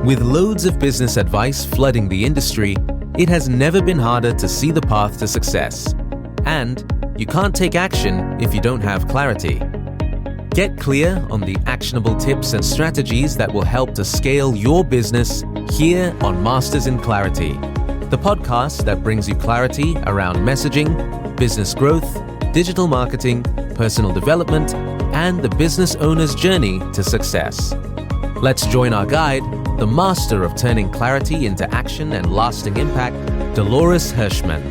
With loads of business advice flooding the industry, it has never been harder to see the path to success. And you can't take action if you don't have clarity. Get clear on the actionable tips and strategies that will help to scale your business here on Masters in Clarity, the podcast that brings you clarity around messaging, business growth, digital marketing, personal development, and the business owner's journey to success. Let's join our guide, the master of turning clarity into action and lasting impact, Dolores Hirschmann.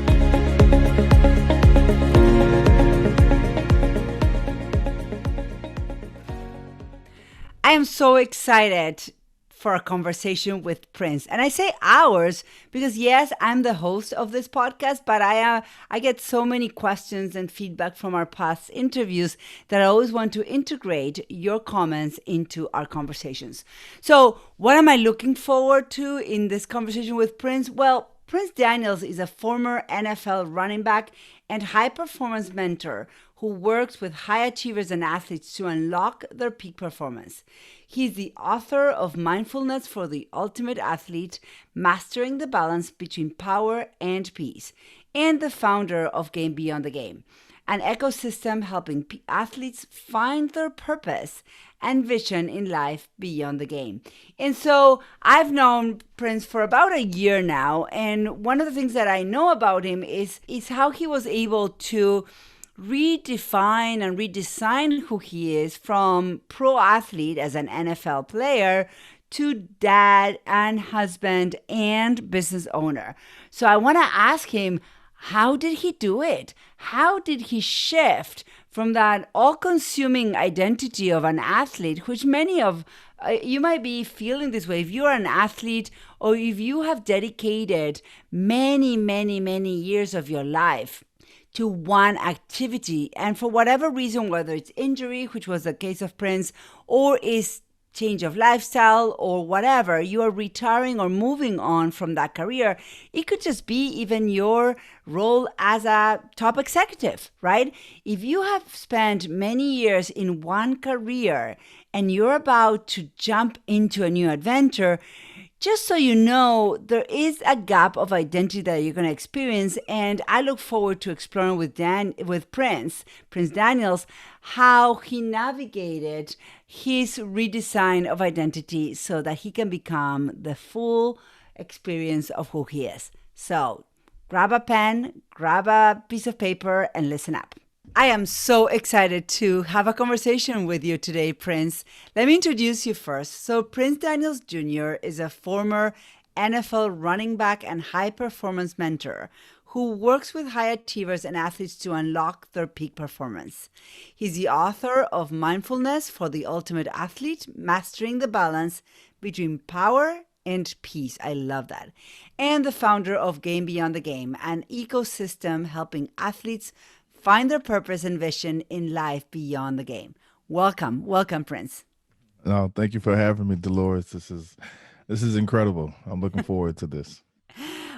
I am so excited for a conversation with Prince. And I say ours because, yes, I'm the host of this podcast, but I get so many questions and feedback from our past interviews that I always want to integrate your comments into our conversations. So what am I looking forward to in this conversation with Prince? Well, Prince Daniels is a former NFL running back and high-performance mentor who works with high achievers and athletes to unlock their peak performance. He's the author of Mindfulness for the Ultimate Athlete, Mastering the Balance Between Power and Peace, and the founder of Game Beyond the Game, an ecosystem helping athletes find their purpose and vision in life beyond the game. And so I've known Prince for about a year now, and one of the things that I know about him is how he was able to redefine and redesign who he is from pro athlete as an NFL player to dad and husband and business owner. So I want to ask him, how did he do it? How did he shift from that all-consuming identity of an athlete, which many of you might be feeling this way if you are an athlete or if you have dedicated many, many, many years of your life to one activity, and for whatever reason, whether it's injury, which was the case of Prince, or is change of lifestyle or whatever, you are retiring or moving on from that career. It could just be even your role as a top executive, right? If you have spent many years in one career and you're about to jump into a new adventure, just so you know, there is a gap of identity that you're going to experience, and I look forward to exploring with Prince Daniels, how he navigated his redesign of identity so that he can become the full experience of who he is. So grab a pen, grab a piece of paper, and listen up. I am so excited to have a conversation with you today, Prince. Let me introduce you first. So Prince Daniels Jr. is a former NFL running back and high-performance mentor who works with high achievers and athletes to unlock their peak performance. He's the author of Mindfulness for the Ultimate Athlete, Mastering the Balance Between Power and Peace. I love that. And the founder of Game Beyond the Game, an ecosystem helping athletes find their purpose and vision in life beyond the game. Welcome, Prince. No, thank you for having me, Dolores. This is incredible. I'm looking forward to this.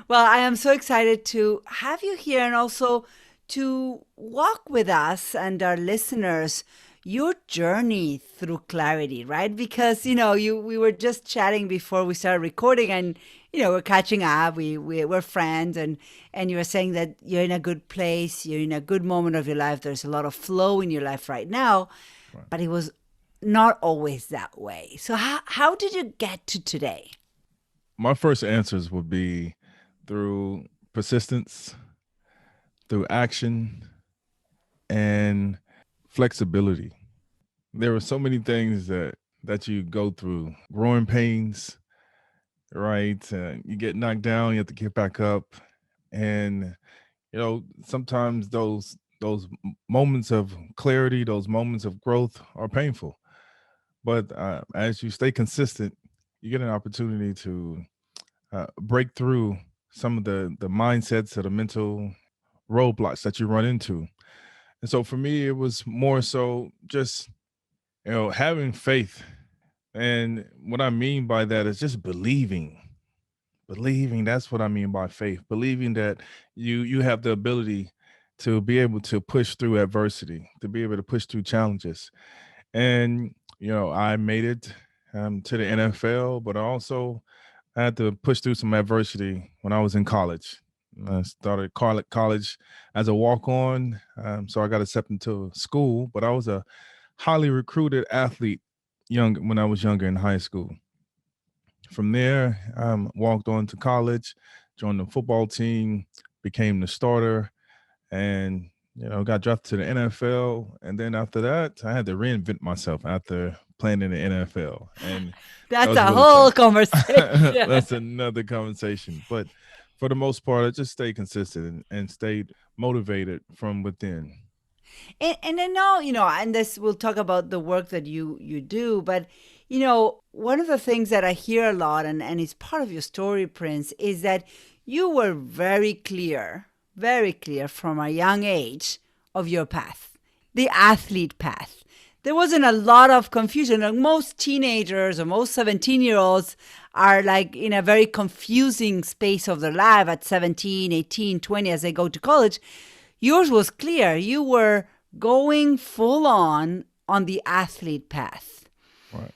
Well, I am so excited to have you here and also to walk with us and our listeners your journey through clarity, right? Because, we were just chatting before we started recording and, we're catching up. We're friends and you were saying that you're in a good place. You're in a good moment of your life. There's a lot of flow in your life right now, right. But it was not always that way. So how did you get to today? My first answers would be through persistence, through action, and flexibility. There are so many things that you go through, growing pains, right? You get knocked down, you have to get back up. And, sometimes those moments of clarity, those moments of growth are painful. But as you stay consistent, you get an opportunity to break through some of the mindsets or the mental roadblocks that you run into. And so for me, it was more so just, having faith. And what I mean by that is just believing. That's what I mean by faith. Believing that you have the ability to be able to push through adversity, to be able to push through challenges. And, I made it to the NFL, but I had to push through some adversity when I was in college. I started college as a walk on, so I got accepted into school, but I was a highly recruited athlete when I was younger in high school. From there, walked on to college, joined the football team, became the starter, and got drafted to the NFL. And then after that, I had to reinvent myself after playing in the NFL, and that That's was a really whole tough. conversation. That's another conversation. But for the most part, I just stayed consistent and stayed motivated from within. And I know, and this we'll talk about the work that you do, but one of the things that I hear a lot, and it's part of your story, Prince, is that you were very clear from a young age of your path, the athlete path. There wasn't a lot of confusion. Like most teenagers or most 17-year-olds are like in a very confusing space of their life at 17, 18, 20 as they go to college. Yours was clear. You were going full on the athlete path. Right.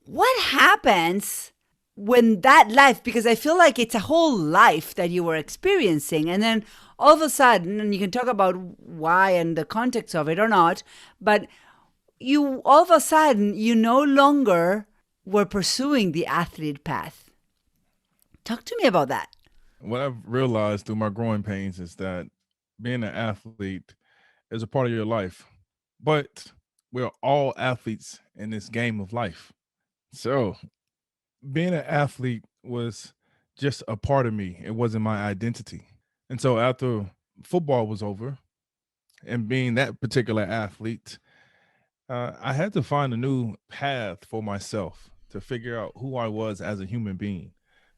What happens when that life, because I feel like it's a whole life that you were experiencing, and then all of a sudden, and you can talk about why and the context of it or not, but you all of a sudden, you no longer were pursuing the athlete path. Talk to me about that. What I've realized through my growing pains is that being an athlete is a part of your life, but we're all athletes in this game of life. So being an athlete was just a part of me. It wasn't my identity. And so after football was over and being that particular athlete, I had to find a new path for myself to figure out who I was as a human being.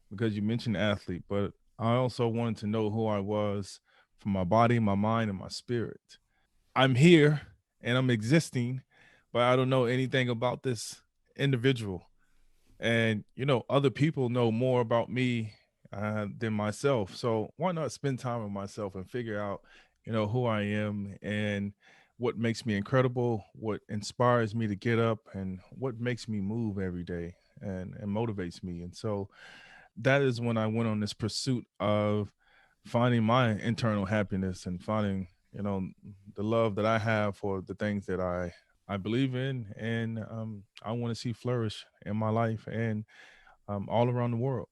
Because you mentioned athlete, but I also wanted to know who I was from my body, my mind, and my spirit. I'm here and I'm existing, but I don't know anything about this individual. And other people know more about me than myself, so why not spend time with myself and figure out who I am and what makes me incredible, what inspires me to get up, and what makes me move every day and motivates me. And so that is when I went on this pursuit of finding my internal happiness and finding the love that I have for the things that I believe in, and I want to see flourish in my life and all around the world.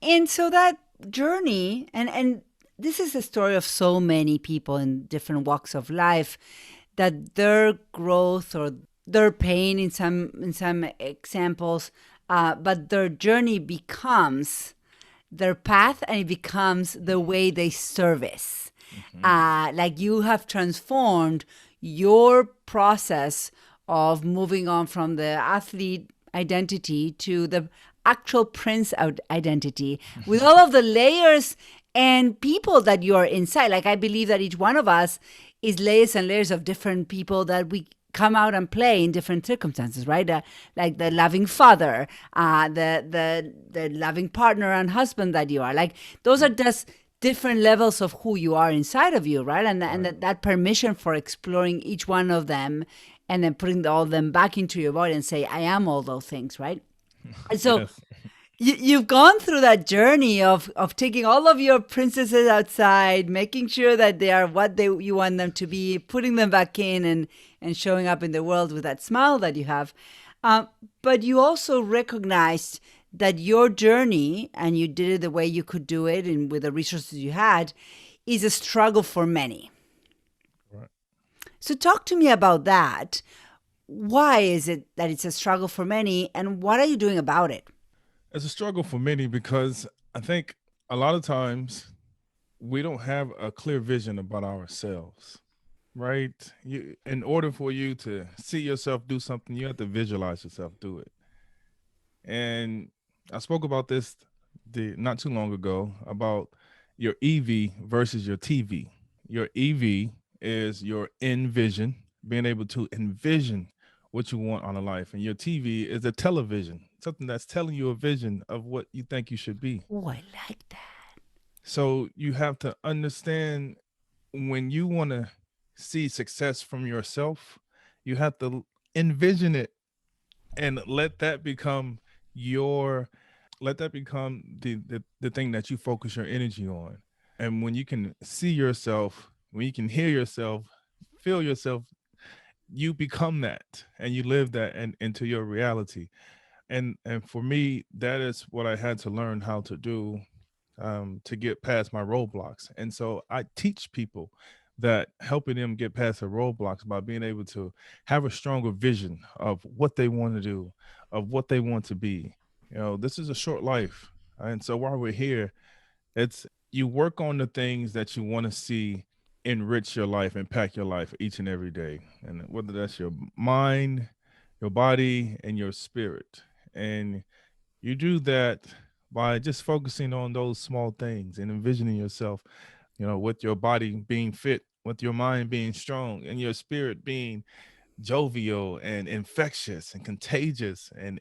And so that journey, and this is the story of so many people in different walks of life, that their growth or their pain in some examples, but their journey becomes their path, and it becomes the way they service. Like you have transformed your process of moving on from the athlete identity to the actual Prince identity with all of the layers and people that you are inside. Like I believe that each one of us is layers and layers of different people that we come out and play in different circumstances, right? Like the loving father, the loving partner and husband that you are. Like those are just different levels of who you are inside of you, right? And that permission for exploring each one of them and then putting all of them back into your body and say, I am all those things, right? And so Yes. you've gone through that journey of taking all of your princesses outside, making sure that they are what you want them to be, putting them back in and showing up in the world with that smile that you have. But you also recognized that your journey, and you did it the way you could do it and with the resources you had, is a struggle for many. Right. So talk to me about that. Why is it that it's a struggle for many, and what are you doing about it? It's a struggle for many because I think a lot of times we don't have a clear vision about ourselves, right? In order for you to see yourself do something, you have to visualize yourself do it. And I spoke about this not too long ago about your EV versus your TV. Your EV is your envision, being able to envision what you want on a life. And your TV is a television, something that's telling you a vision of what you think you should be. Oh, I like that. So you have to understand when you want to see success from yourself, you have to envision it and let that become your let that become the thing that you focus your energy on. And when you can see yourself, when you can hear yourself, feel yourself, you become that and you live that and into your reality. And for me, that is what I had to learn how to do, to get past my roadblocks. And so I teach people that helping them get past their roadblocks by being able to have a stronger vision of what they want to do, of what they want to be. You know, this is a short life. And so while we're here, it's you work on the things that you want to see enrich your life, impact your life each and every day. And whether that's your mind, your body, and your spirit. And you do that by just focusing on those small things and envisioning yourself, with your body being fit, with your mind being strong, and your spirit being jovial and infectious and contagious and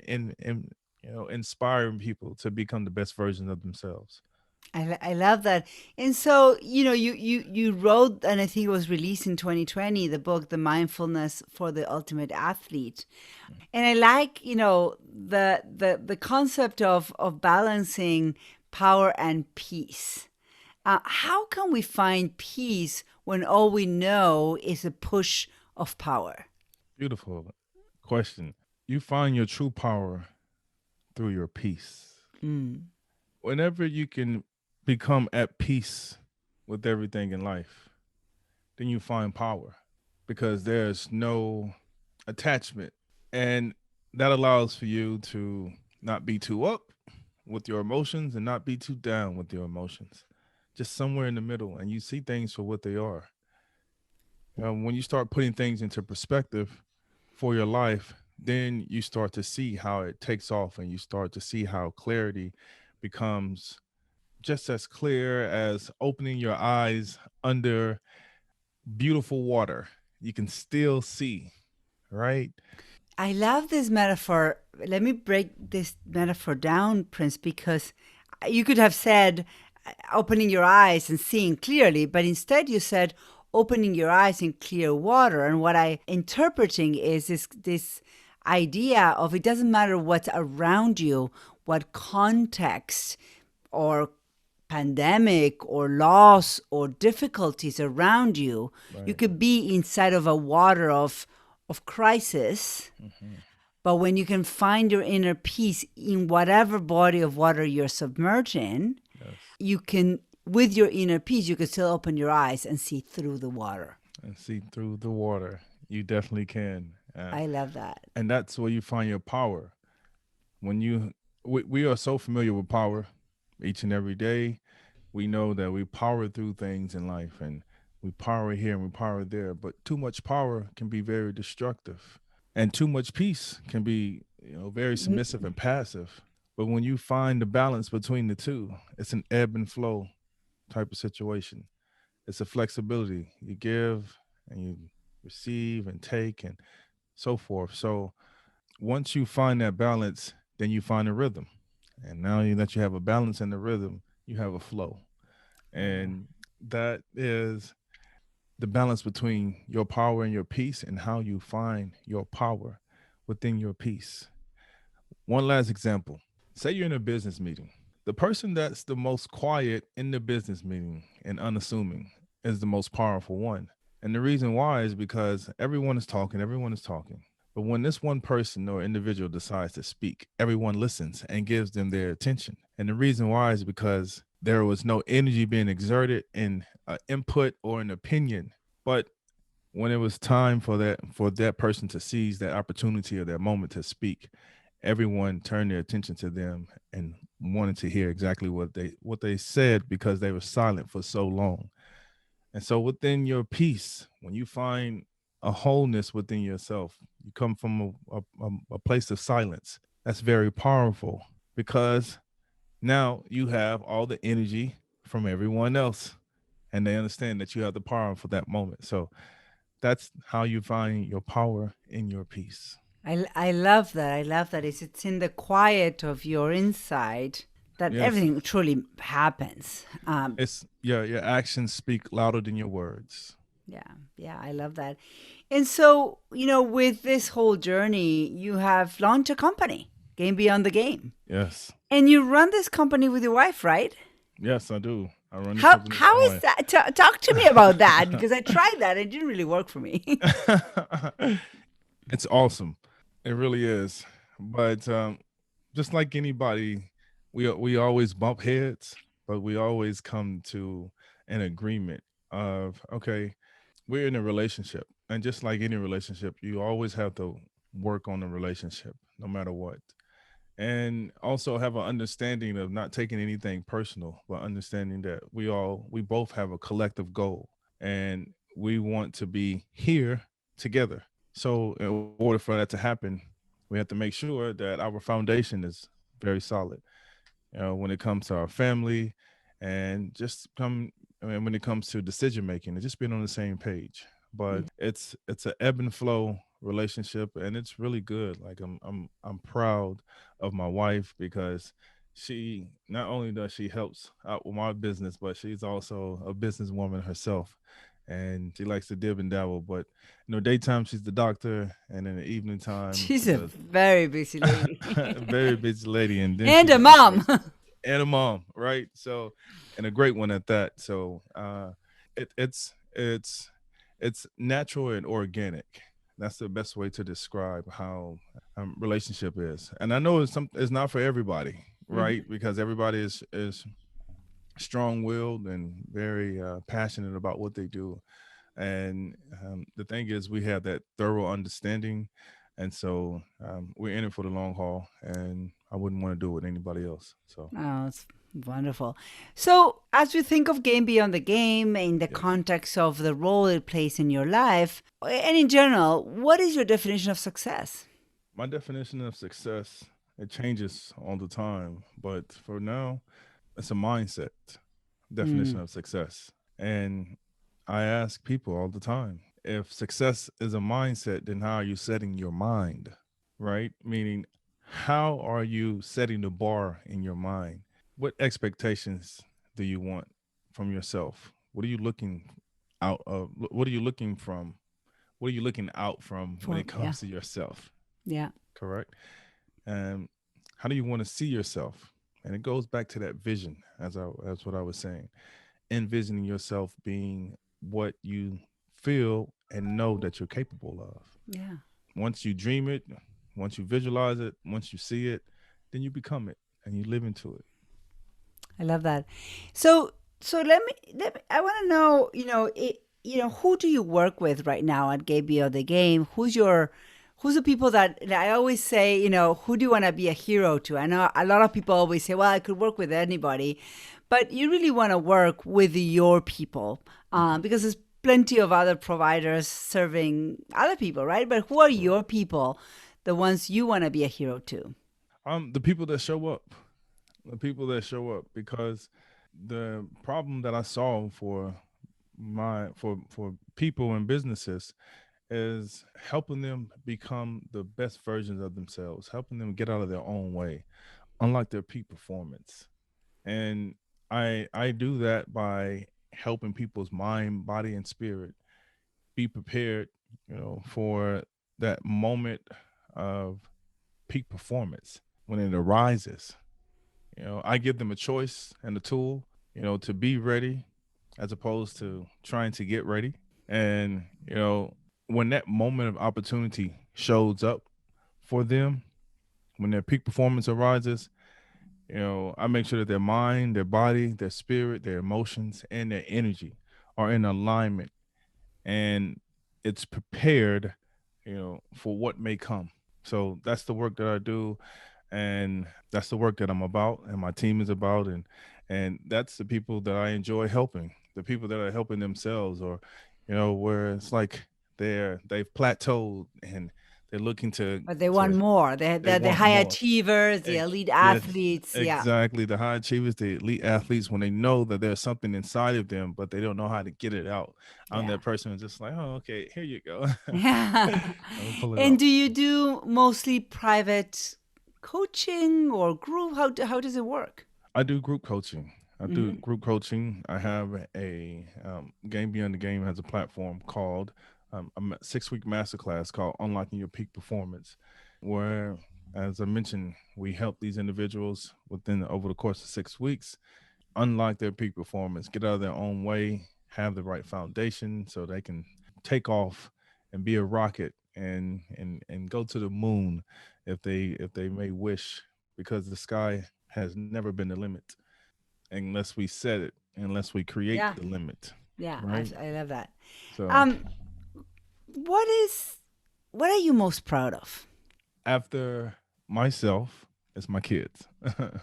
inspiring people to become the best version of themselves. I love that. And so, you wrote, and I think it was released in 2020, the book, The Mindfulness for the Ultimate Athlete. And I like, the concept of balancing power and peace. How can we find peace when all we know is a push of power? Beautiful question. You find your true power through your peace. Mm. Whenever you can become at peace with everything in life, then you find power because there's no attachment. And that allows for you to not be too up with your emotions and not be too down with your emotions. Just somewhere in the middle, and you see things for what they are. When you start putting things into perspective for your life, then you start to see how it takes off, and you start to see how clarity becomes just as clear as opening your eyes under beautiful water. You can still see, right? I love this metaphor. Let me break this metaphor down, Prince, because you could have said opening your eyes and seeing clearly, but instead you said opening your eyes in clear water. And what I interpreting is this idea of it doesn't matter what's around you, what context or pandemic or loss or difficulties around you, you Right. could be inside of a water of crisis. Hmm. But when you can find your inner peace in whatever body of water you're submerged in, Yes. you can, with your inner peace, you can still open your eyes and see through the water. And see through the water. You definitely can. I love that. And that's where you find your power. When we are so familiar with power each and every day, we know that we power through things in life and we power here and we power there, but too much power can be very destructive. And too much peace can be, very submissive and passive. But when you find the balance between the two, it's an ebb and flow type of situation. It's a flexibility. You give and you receive and take and so forth. So once you find that balance, then you find a rhythm. And now that you have a balance and a rhythm, you have a flow. Yeah. And that is the balance between your power and your peace and how you find your power within your peace. One last example. Say you're in a business meeting. The person that's the most quiet in the business meeting and unassuming is the most powerful one. And the reason why is because everyone is talking, everyone is talking. But when this one person or individual decides to speak, everyone listens and gives them their attention. And the reason why is because there was no energy being exerted in input or an opinion. But when it was time for that person to seize that opportunity or that moment to speak, everyone turned their attention to them and wanted to hear exactly what they said because they were silent for so long. And so within your peace, when you find a wholeness within yourself, you come from a place of silence. That's very powerful because now you have all the energy from everyone else and they understand that you have the power for that moment. So that's how you find your power in your peace. I love that. I love that. It's in the quiet of your inside that Yes. everything truly happens. It's your actions speak louder than your words. Yeah, yeah, I love that. And so, with this whole journey, you have launched a company, Game Beyond the Game. Yes. And you run this company with your wife, right? Yes, I do. I run this How company with how my is that? Talk to me about that because I tried that. It didn't really work for me. wife. It's awesome. It really is. But just like anybody, we always bump heads, but we always come to an agreement of, okay, we're in a relationship. And just like any relationship, you always have to work on the relationship no matter what. And also have an understanding of not taking anything personal, but understanding that we both have a collective goal, and we want to be here together. So in order for that to happen, we have to make sure that our foundation is very solid, when it comes to our family, and just come I mean, when it comes to decision making, and just being on the same page. But it's an ebb and flow relationship, and it's really good. Like I'm proud of my wife, because she not only does she helps out with my business, but she's also a businesswoman herself, and she likes to dib and dabble. But daytime she's the doctor, and in the evening time She's she's a a very busy lady very busy lady, and then and a she's also mom. and a mom, right? So, and a great one at that. So, it's it's natural and organic. That's the best way to describe how relationship is. And I know it's not for everybody, right? Mhm. Because everybody is strong willed and very passionate about what they do. And the thing is, we have that thorough understanding, and so we're in it for the long haul. And I wouldn't want to do it with anybody else. So Oh, it's wonderful. So, as you think of Game Beyond the Game in the yes, context of the role it plays in your life, and in general, what is your definition of success? my definition of success, it changes all the time, but for now, it's a mindset definition Mm. of success. And I ask people all the time, if success is a mindset, then how are you setting your mind? Right? Meaning, how are you setting the bar in your mind? What expectations do you want from yourself? What are you looking out of? What are you looking from? What are you looking out from when For it yeah, comes to yourself? yeah. Correct. And how do you want to see yourself? And it goes back to that vision, as what I was saying. Envisioning yourself being what you feel and know that you're capable of. Yeah. Once you dream it, once you visualize it, once you see it, then you become it and you live into it. I love that. So let me I want to know, who do you work with right now at Gaby or the Game? Who's the people that I always say, who do you want to be a hero to? I know a lot of people always say, well, I could work with anybody, but you really want to work with your people, Mhm. because there's plenty of other providers serving other people, right? But who are Correct. your people, the ones you want to be a hero to? The people that show up, the people that show up, because the problem that I solve for people and businesses is helping them become the best versions of themselves, helping them get out of their own way, unlike their peak performance. And I do that by helping people's mind, body, and spirit be prepared, for that moment of peak performance when it arises. I give them a choice and a tool, to be ready as opposed to trying to get ready. And, when that moment of opportunity shows up for them, when their peak performance arises, I make sure that their mind, their body, their spirit, their emotions, and their energy are in alignment, and it's prepared, for what may come. So that's the work that I do, and that's the work that I'm about, and my team is about, and that's the people that I enjoy helping, the people that are helping themselves, or where it's like they've plateaued and they're looking to But they want to more. they The want high more. achievers, the elite Yes, athletes. Yeah. exactly. The high achievers, the elite athletes, when they know that there's something inside of them, but they don't know how to get it out. I'm Yeah. that person who's just like, oh, okay, here you go. Yeah. I'll pull it And out. do you do mostly private coaching or group? How does it work? I do group coaching. I do Hmm. group coaching. I have a Game Beyond the Game has a platform called a 6-week masterclass called Unlocking Your Peak Performance, where, as I mentioned, we help these individuals within over the course of 6 weeks unlock their peak performance, get out of their own way, have the right foundation so they can take off and be a rocket and go to the moon if they may wish, because the sky has never been the limit unless we set it, unless we create Yeah. the limit, Yeah. right? I love that. So Um, what is, what are you most proud of? after myself, it's my kids.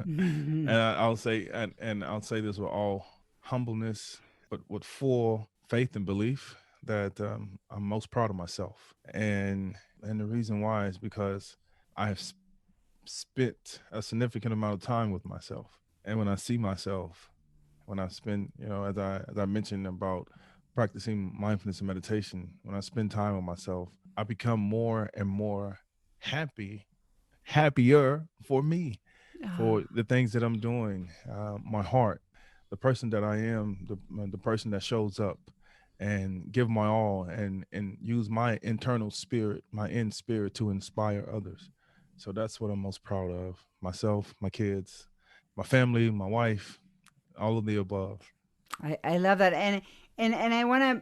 And I'll say this with all humbleness, but with full faith and belief that I'm most proud of myself, and the reason why is because I have spent a significant amount of time with myself, and when I see myself, when I spend, as I mentioned about practicing mindfulness and meditation, when I spend time with myself, I become more and more happy, happier for me, Ah, for the things that I'm doing, my heart, the person that I am, the person that shows up and give my all and use my internal spirit, my in spirit to inspire others. So that's what I'm most proud of. Myself, my kids, my family, my wife, all of the above. I love that. And I want to,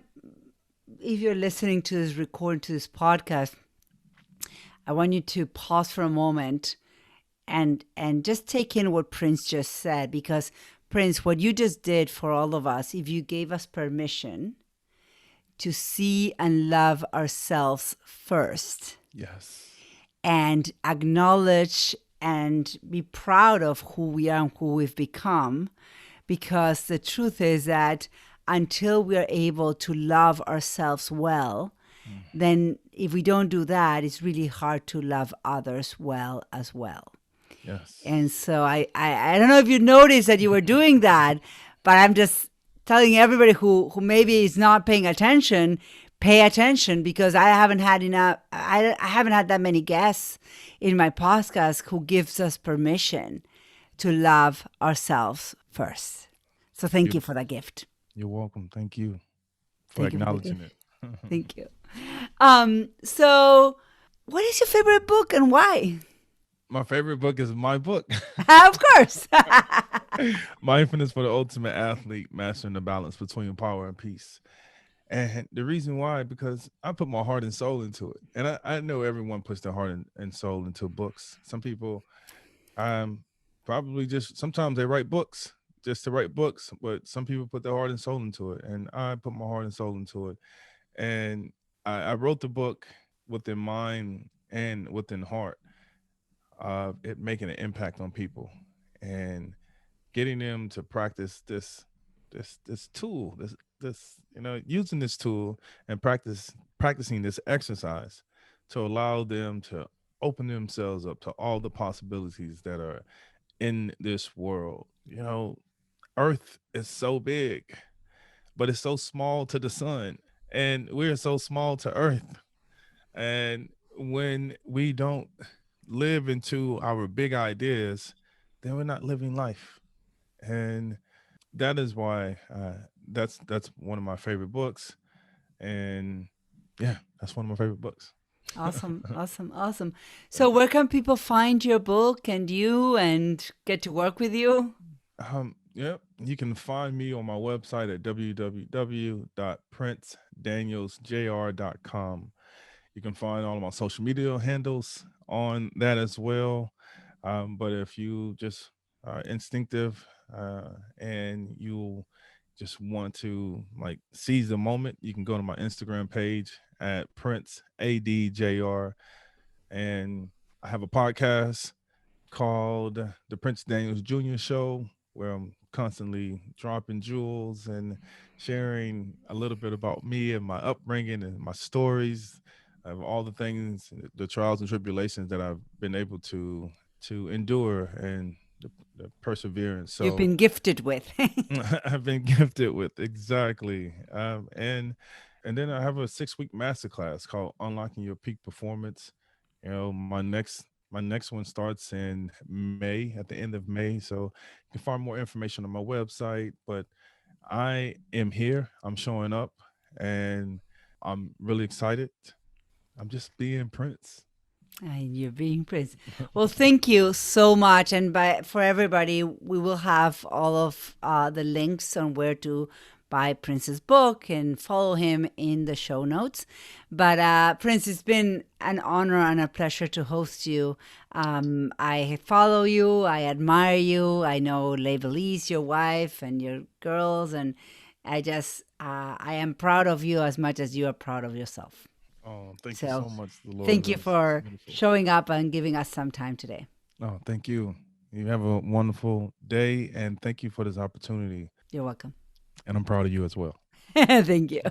if you're listening to this record, to this podcast, I want you to pause for a moment and just take in what Prince just said, because Prince, what you just did for all of us, if you gave us permission to see and love ourselves first Yes. and acknowledge and be proud of who we are and who we've become, because the truth is that until we are able to love ourselves well, Mm. then if we don't do that, it's really hard to love others well as well. Yes. And so I don't know if you noticed that you were doing that, but I'm just telling everybody who maybe is not paying attention, pay attention, because I haven't had enough, I haven't had that many guests in my podcast who gives us permission to love ourselves first. So thank you You, for that gift. you're welcome. Thank you for Thank you for the gift. acknowledging it. Thank you. So what is your favorite book and why? My favorite book is my book. Of course. Mindfulness for the Ultimate Athlete, Mastering the Balance Between Power and Peace. And the reason why, because I put my heart and soul into it. And I know everyone puts their heart and soul into books. Some people probably just, sometimes they write books just to write books, but some people put their heart and soul into it. And I put my heart and soul into it. And I wrote the book within mind and within heart of it making an impact on people and getting them to practice this tool, this using this tool and practicing this exercise to allow them to open themselves up to all the possibilities that are in this world. Earth is so big, but it's so small to the sun, and we're so small to earth. And when we don't live into our big ideas, then we're not living life. And that is why that's one of my favorite books. And yeah, that's one of my favorite books. Awesome, awesome, awesome. So, where can people find your book and you and get to work with you? Yep, you can find me on my website at www.princedanielsjr.com. You can find all of my social media handles on that as well. But if you just are instinctive and you just want to like seize the moment, you can go to my Instagram page at Prince ADJR. And I have a podcast called The Prince Daniels Jr. Show, where I'm constantly dropping jewels and sharing a little bit about me and my upbringing and my stories of all the things, the trials and tribulations that I've been able to endure and the perseverance. You've So been gifted with. I've been gifted with exactly, and then I have a 6-week masterclass called Unlocking Your Peak Performance. My next one starts in May, at the end of May. So you can find more information on my website. But I am here. I'm showing up, and I'm really excited. I'm just being Prince. And you're being Prince. Well, thank you so much. And for everybody, we will have all of the links on where to buy Prince's book and follow him in the show notes. But Prince, it's been an honor and a pleasure to host you. I follow you. I admire you. I know Leibelise, your wife, and your girls. And I am proud of you as much as you are proud of yourself. Oh, thank you so much, Dolores. Thank you for showing up and giving us some time today. Oh, thank you. You have a wonderful day, and thank you for this opportunity. You're welcome. And I'm proud of you as well. Thank you.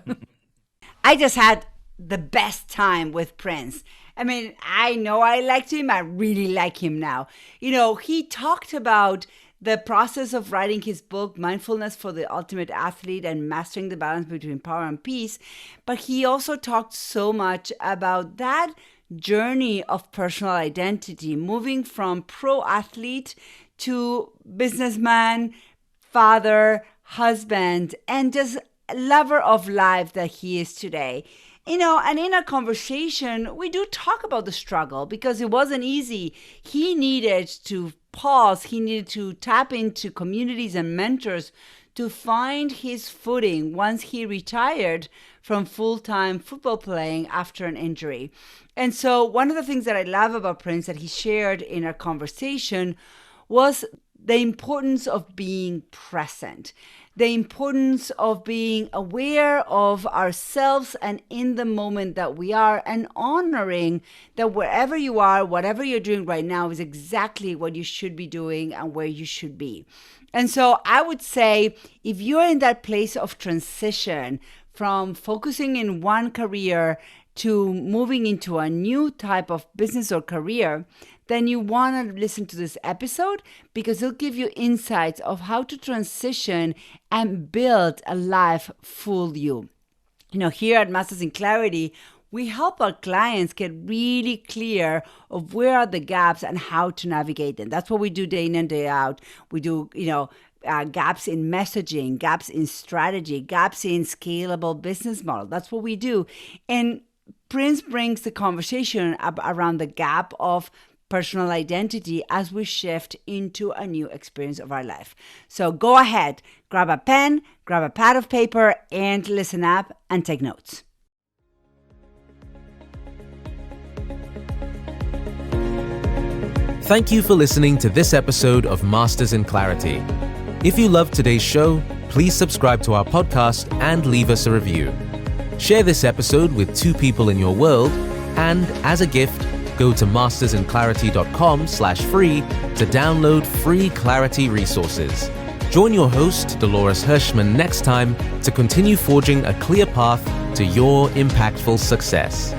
I just had the best time with Prince. I mean, I know I liked him. I really like him now. You know, he talked about the process of writing his book, Mindfulness for the Ultimate Athlete and Mastering the Balance Between Power and Peace. But he also talked so much about that journey of personal identity, moving from pro athlete to businessman, father, husband, and just lover of life that he is today. You know, and in our conversation, we do talk about the struggle because it wasn't easy. He needed to pause. He needed to tap into communities and mentors to find his footing once he retired from full-time football playing after an injury. And so one of the things that I love about Prince that he shared in our conversation was the importance of being present, the importance of being aware of ourselves and in the moment that we are, and honoring that wherever you are, whatever you're doing right now is exactly what you should be doing and where you should be. And so I would say if you're in that place of transition from focusing in one career to moving into a new type of business or career, then you want to listen to this episode because it'll give you insights of how to transition and build a life full you. You know, here at Masters in Clarity, we help our clients get really clear of where are the gaps and how to navigate them. That's what we do day in and day out. We do, gaps in messaging, gaps in strategy, gaps in scalable business model. That's what we do. And Prince brings the conversation around the gap of personal identity as we shift into a new experience of our life. So go ahead, grab a pen, grab a pad of paper, and listen up and take notes. Thank you for listening to this episode of Masters in Clarity. If you loved today's show, please subscribe to our podcast and leave us a review. Share this episode with 2 people in your world, and as a gift, go to mastersinclarity.com/free to download free Clarity resources. Join your host, Dolores Hirschmann, next time to continue forging a clear path to your impactful success.